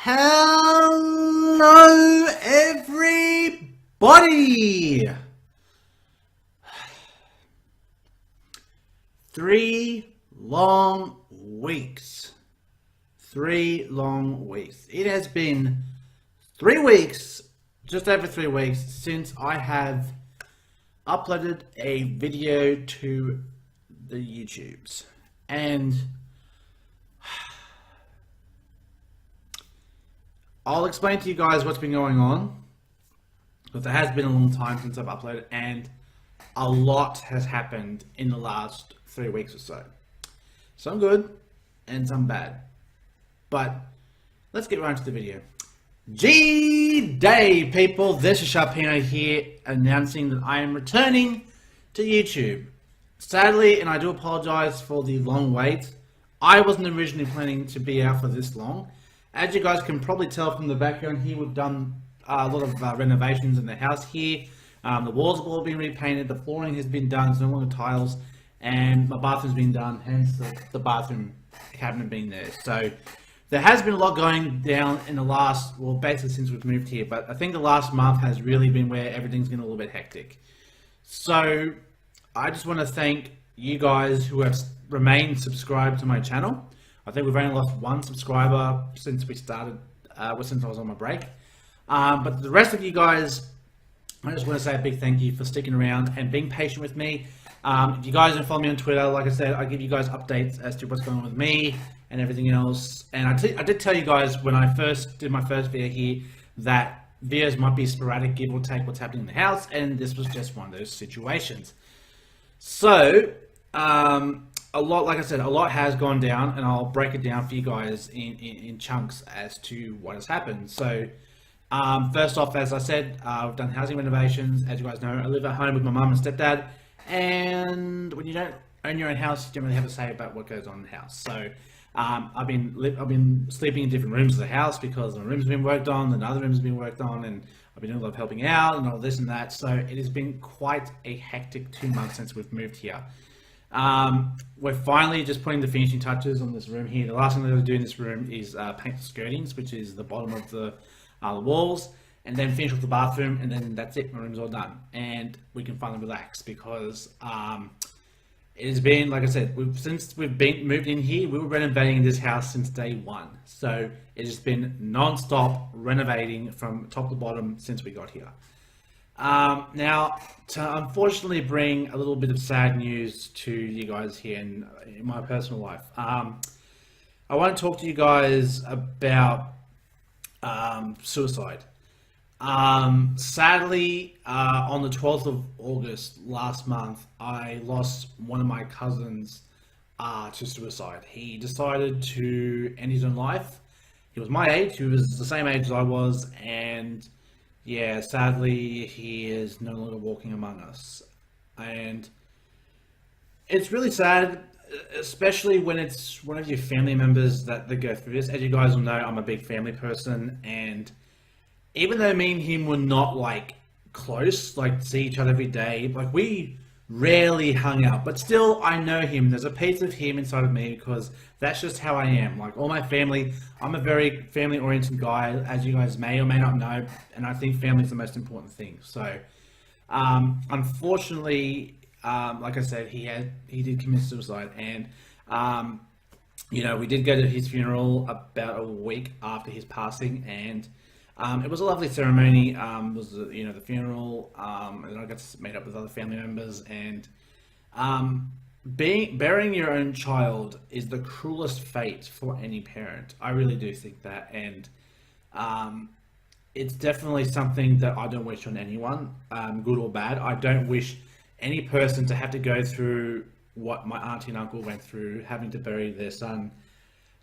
Hello, everybody! 3 long weeks. 3 long weeks. It has been 3 weeks, just over 3 weeks, since I have uploaded a video to the YouTubes. And I'll explain to you guys what's been going on, because it has been a long time since I've uploaded, and a lot has happened in the last 3 weeks or so. Some good and some bad. But let's get right into the video. G-Day, people! This is Sharpino here, announcing that I am returning to YouTube. Sadly, and I do apologize for the long wait, I wasn't originally planning to be out for this long. As you guys can probably tell from the background here, we've done a lot of renovations in the house here. The walls have all been repainted, the flooring has been done, there's no longer tiles, and my bathroom's been done, hence the bathroom cabinet being there. So there has been a lot going down in the last, well, basically since we've moved here, but I think the last month has really been where everything's been a little bit hectic. So I just want to thank you guys who have remained subscribed to my channel. I think we've only lost 1 subscriber since we started, since I was on my break. But the rest of you guys, I just want to say a big thank you for sticking around and being patient with me. If you guys don't follow me on Twitter, like I said, I give you guys updates as to what's going on with me and everything else. And I did tell you guys when I first did my first video here that videos might be sporadic, give or take what's happening in the house, and this was just one of those situations. So, a lot, like I said, a lot has gone down, and I'll break it down for you guys in chunks as to what has happened. So, first off, as I said, I've done housing renovations. As you guys know, I live at home with my mum and stepdad, and when you don't own your own house, you don't really have a say about what goes on in the house. So, I've been sleeping in different rooms of the house because my room's been worked on, and other rooms have been worked on, and I've been doing a lot of helping out and all this and that. So it has been quite a hectic 2 months since we've moved here. We're finally just putting the finishing touches on this room here. The last thing that I do in this room is paint the skirtings, which is the bottom of the walls, and then finish off the bathroom, and then that's it. My room's all done, and we can finally relax because it has been, like I said, since we've moved in here, we were renovating this house since day 1. So it has been non-stop renovating from top to bottom since we got here. Now, to unfortunately bring a little bit of sad news to you guys here in my personal life, I want to talk to you guys about suicide. Sadly, on the 12th of August last month, I lost one of my cousins to suicide. He decided to end his own life. He was my age, he was the same age as I was, and yeah, sadly, he is no longer walking among us. And it's really sad, especially when it's one of your family members that go through this. As you guys will know, I'm a big family person, and even though me and him were not like close, like see each other every day, like we rarely hung out, but still I know him. There's a piece of him inside of me because that's just how I am. Like all my family, I'm a very family oriented guy, as you guys may or may not know, and I think family is the most important thing. So unfortunately, like I said, he did commit suicide, and you know, we did go to his funeral about a week after his passing, and it was a lovely ceremony. It was, you know, the funeral, and I got to meet up with other family members, and burying your own child is the cruelest fate for any parent. I really do think that, and it's definitely something that I don't wish on anyone, good or bad. I don't wish any person to have to go through what my auntie and uncle went through, having to bury their son.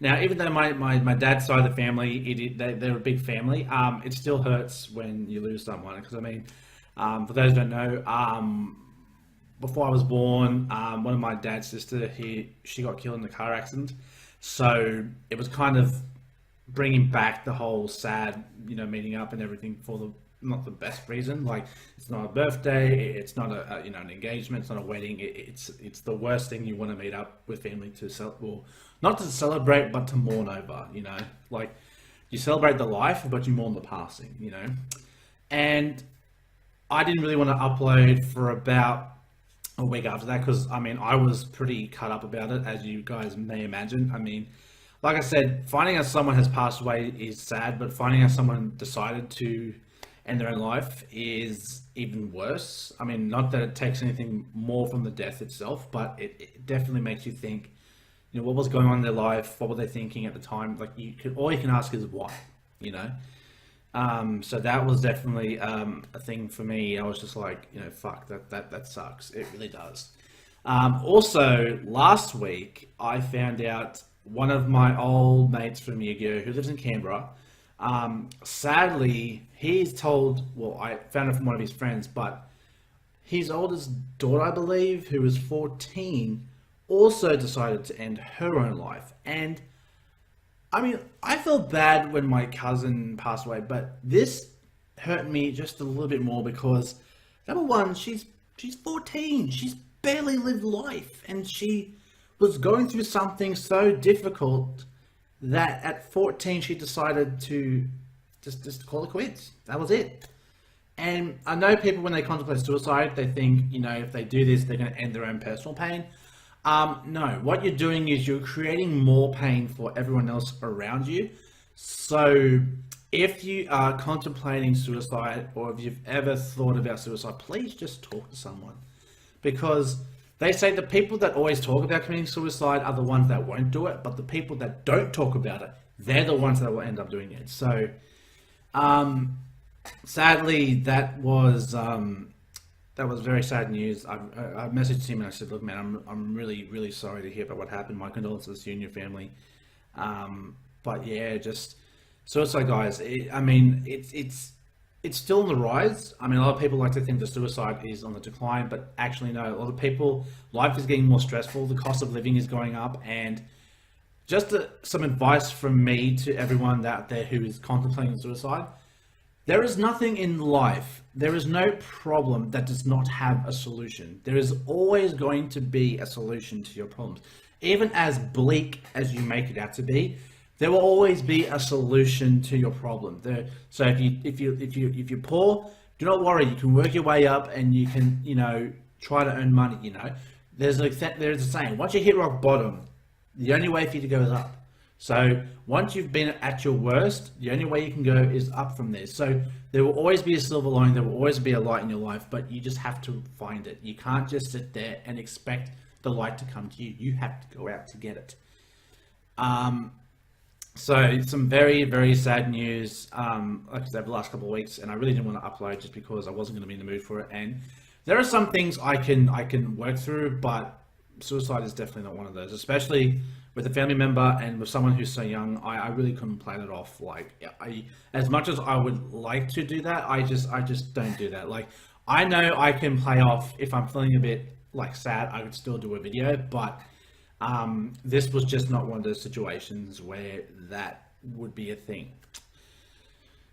Now, even though my dad's side of the family, they're a big family, it still hurts when you lose someone. Because, I mean, for those who don't know, before I was born, one of my dad's sister, she got killed in a car accident. So it was kind of bringing back the whole sad, you know, meeting up and everything for the not the best reason. Like, it's not a birthday, it's not a you know, an engagement, it's not a wedding. It's the worst thing you want to meet up with family to well, not to celebrate, but to mourn over. You know, like you celebrate the life, but you mourn the passing, you know. And I didn't really want to upload for about a week after that because, I mean, I was pretty cut up about it, as you guys may imagine. I mean, like I said, finding out someone has passed away is sad, but finding out someone decided to end their own life is even worse. I mean, not that it takes anything more from the death itself, but it definitely makes you think, you know, what was going on in their life? What were they thinking at the time? Like, all you can ask is why, you know? So that was definitely a thing for me. I was just like, you know, fuck, that sucks. It really does. Also, last week, I found out one of my old mates from Yu-Gi-Oh! Who lives in Canberra, sadly, he's told, well, I found it from one of his friends, but his oldest daughter, I believe, who was 14, also decided to end her own life. And I mean, I felt bad when my cousin passed away, but this hurt me just a little bit more because, number one, she's 14. She's barely lived life, and she was going through something so difficult that at 14 she decided to just call it quits. That was it. And I know people, when they contemplate suicide, they think, you know, if they do this, they're going to end their own personal pain. No, what you're doing is you're creating more pain for everyone else around you. So if you are contemplating suicide, or if you've ever thought about suicide, please just talk to someone. Because they say the people that always talk about committing suicide are the ones that won't do it, but the people that don't talk about it, they're the ones that will end up doing it. So, sadly, that was very sad news. I messaged him and I said, look, man, I'm really, really sorry to hear about what happened. My condolences to you and your family. But yeah, just suicide, guys. It's still on the rise. I mean, a lot of people like to think that suicide is on the decline, but actually no. A lot of people, life is getting more stressful. The cost of living is going up, and just some advice from me to everyone out there who is contemplating suicide. There is nothing in life, there is no problem that does not have a solution. There is always going to be a solution to your problems. Even as bleak as you make it out to be, there will always be a solution to your problem. So if you're poor, do not worry. You can work your way up, and you can, you know, try to earn money. You know, there's a saying: once you hit rock bottom, the only way for you to go is up. So once you've been at your worst, the only way you can go is up from there. So there will always be a silver lining. There will always be a light in your life, but you just have to find it. You can't just sit there and expect the light to come to you. You have to go out to get it. So some very, very sad news, like I said, the last couple of weeks, and I really didn't want to upload just because I wasn't going to be in the mood for it. And there are some things I can work through, but suicide is definitely not one of those, especially with a family member and with someone who's so young. I really couldn't play it off. Like, as much as I would like to do that, I just don't do that. Like, I know I can play off if I'm feeling a bit like sad, I would still do a video, but this was just not one of those situations where that would be a thing.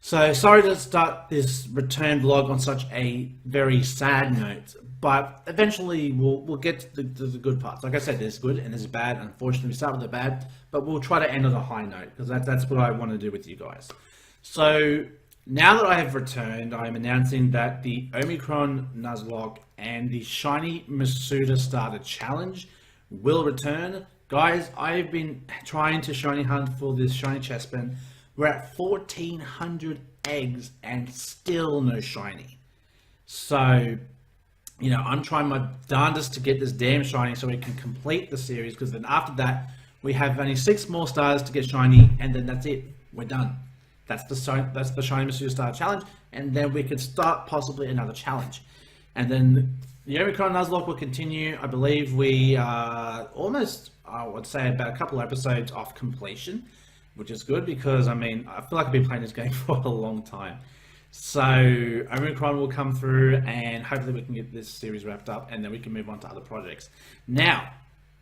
So sorry to start this return vlog on such a very sad note, but eventually we'll get to the good parts. Like I said, there's good and there's bad. Unfortunately, we start with the bad, but we'll try to end on a high note because that's what I want to do with you guys. So now that I have returned, I am announcing that the Omicron Nuzlocke and the Shiny Masuda Starter Challenge will return. Guys, I've been trying to shiny hunt for this shiny chestpen. We're at 1,400 eggs and still no shiny. So, you know, I'm trying my darndest to get this damn shiny so we can complete the series, because then after that, we have only 6 more stars to get shiny, and then that's it. We're done. That's the Shiny Masuda Starter Challenge, and then we can start possibly another challenge. And then the Omicron Nuzlocke will continue. I believe we are almost, I would say, about a couple episodes off completion, which is good because, I mean, I feel like I've been playing this game for a long time. So Omicron will come through, and hopefully we can get this series wrapped up, and then we can move on to other projects. Now,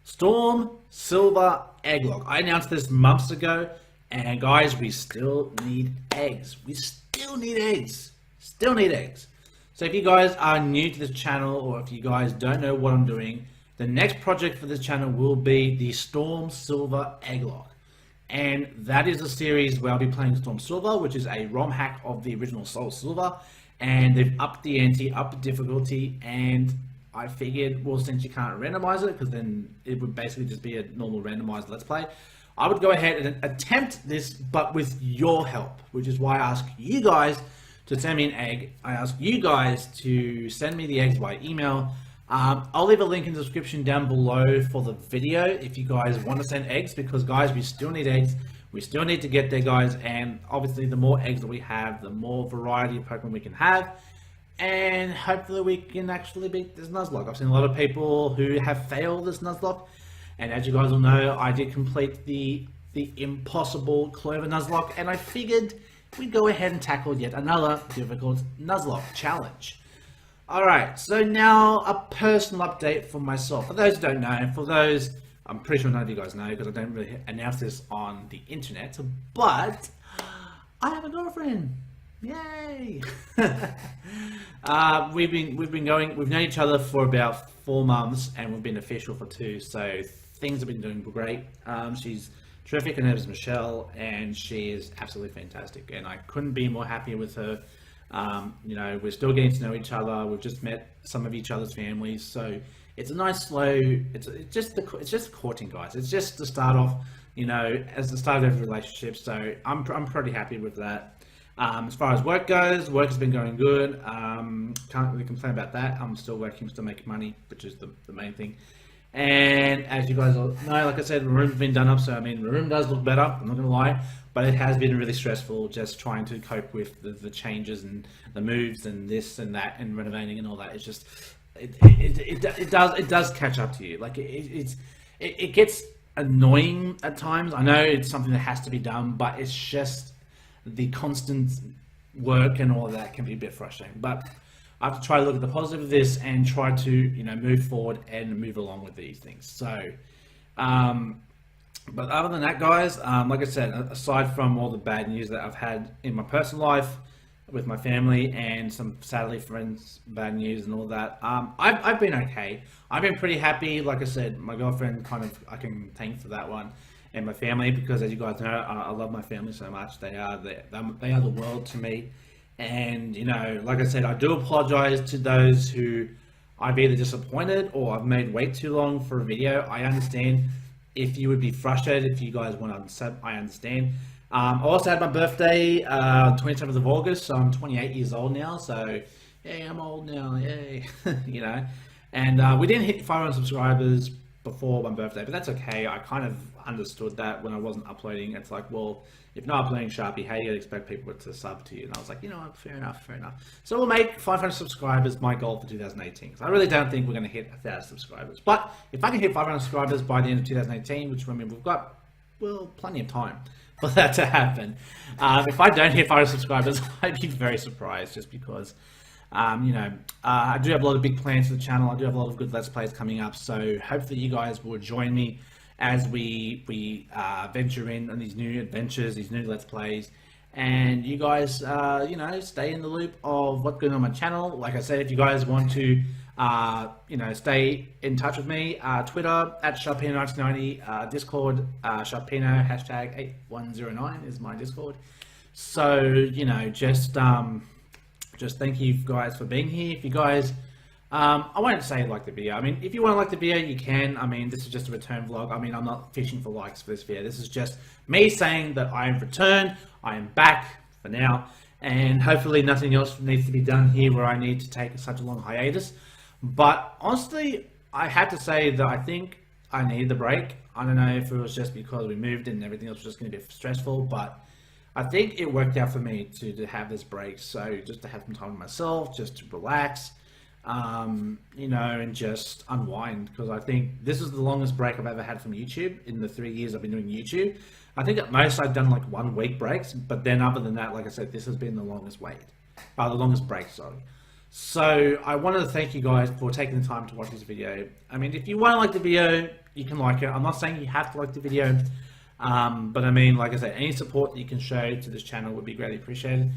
Storm, Silver, Egglocke. I announced this months ago, and guys, we still need eggs. We still need eggs. Still need eggs. So if you guys are new to this channel, or if you guys don't know what I'm doing, the next project for this channel will be the Storm, Silver, Egglocke. and that is a series where I'll be playing Storm Silver, which is a ROM hack of the original Soul Silver, and they've upped the ante, upped the difficulty, and I figured, well, since you can't randomize it, because then it would basically just be a normal randomized Let's Play, I would go ahead and attempt this, but with your help, which is why I ask you guys to send me an egg. I ask you guys to send me the eggs by email. I'll leave a link in the description down below for the video if you guys want to send eggs, because guys, we still need eggs. We still need to get there, guys, and obviously the more eggs that we have, the more variety of Pokemon we can have, and hopefully we can actually beat this Nuzlocke. I've seen a lot of people who have failed this Nuzlocke, and as you guys will know, I did complete the impossible Clover Nuzlocke, and I figured we'd go ahead and tackle yet another difficult Nuzlocke challenge. Alright, so now a personal update for myself. For those who don't know, for those, I'm pretty sure none of you guys know because I don't really announce this on the internet, but I have a girlfriend. Yay! we've known each other for about 4 months, and we've been official for 2, so things have been doing great. She's terrific. Her name is Michelle, and she is absolutely fantastic, and I couldn't be more happy with her. You know, we're still getting to know each other. We've just met some of each other's families, so it's a nice slow. It's just courting, guys. It's just the start off, you know, as the start of every relationship. So I'm pretty happy with that. As far as work goes, work has been going good. Can't really complain about that. I'm still working, still making money, which is the main thing. And as you guys all know, like I said, the room's been done up, so I mean, the room does look better, I'm not gonna lie, but it has been really stressful just trying to cope with the changes and the moves and this and that and renovating and all that. It's just, it does catch up to you. Like it gets annoying at times. I know it's something that has to be done, but it's just the constant work and all of that can be a bit frustrating. But I have to try to look at the positive of this and try to, you know, move forward and move along with these things. So, but other than that, guys, like I said, aside from all the bad news that I've had in my personal life with my family and some sadly friends, bad news and all that, I've been okay. I've been pretty happy. Like I said, my girlfriend I can thank for that one, and my family, because as you guys know, I love my family so much. They are the world to me. And, you know, like I said, I do apologize to those who I've either disappointed or I've made wait too long for a video. I understand if you would be frustrated, if you guys want to understand, I understand. I also had my birthday, 27th of August, so I'm 28 years old now, so, yay, I'm old now, yay, you know. And we didn't hit 500 subscribers before my birthday, but that's okay. I kind of understood that when I wasn't uploading. It's like, well, if not uploading Sharpie, how do you expect people to sub to you? And I was like, you know what, fair enough. So we'll make 500 subscribers my goal for 2018. So I really don't think we're going to hit 1,000 subscribers. But if I can hit 500 subscribers by the end of 2018, which remember we've got, well, plenty of time for that to happen. If I don't hit 500 subscribers, I'd be very surprised, just because, you know, I do have a lot of big plans for the channel. I do have a lot of good Let's Plays coming up. So hopefully you guys will join me as we venture in on these new adventures, these new Let's Plays, and you guys, you know, stay in the loop of what's going on my channel. Like I said, if you guys want to, you know, stay in touch with me, Twitter at Sharpino1990, Discord, Sharpino #8109 is my Discord. So, you know, just thank you guys for being here. If you guys, I won't say like the video. I mean, if you want to like the video, you can. I mean, this is just a return vlog. I mean, I'm not fishing for likes for this video. This is just me saying that I am returned. I am back for now. And hopefully nothing else needs to be done here where I need to take such a long hiatus. But honestly, I have to say that I think I need the break. I don't know if it was just because we moved and everything else was just going to be stressful, but I think it worked out for me to have this break. So just to have some time with myself, just to relax, you know, and just unwind, because I think this is the longest break I've ever had from YouTube in the 3 years I've been doing YouTube. I think at most I've done like 1 week breaks, but then other than that, like I said, this has been the longest break, sorry. So I wanted to thank you guys for taking the time to watch this video. I mean, if you want to like the video, you can like it. I'm not saying you have to like the video, but I mean, like I said, any support that you can show to this channel would be greatly appreciated.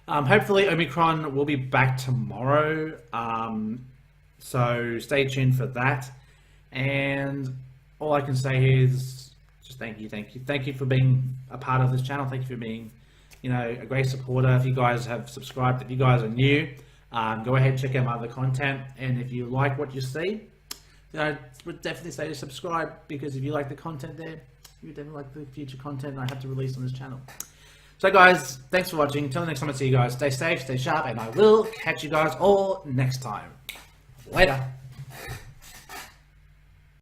Hopefully Omicron will be back tomorrow, so stay tuned for that. And all I can say is just thank you for being a part of this channel. Thank you for being, you know, a great supporter. If you guys have subscribed, if you guys are new, go ahead and check out my other content. And if you like what you see, I would definitely say to subscribe, because if you like the content there, you definitely like the future content I have to release on this channel. So guys, thanks for watching. Until the next time I see you guys, stay safe, stay sharp, and I will catch you guys all next time. Later.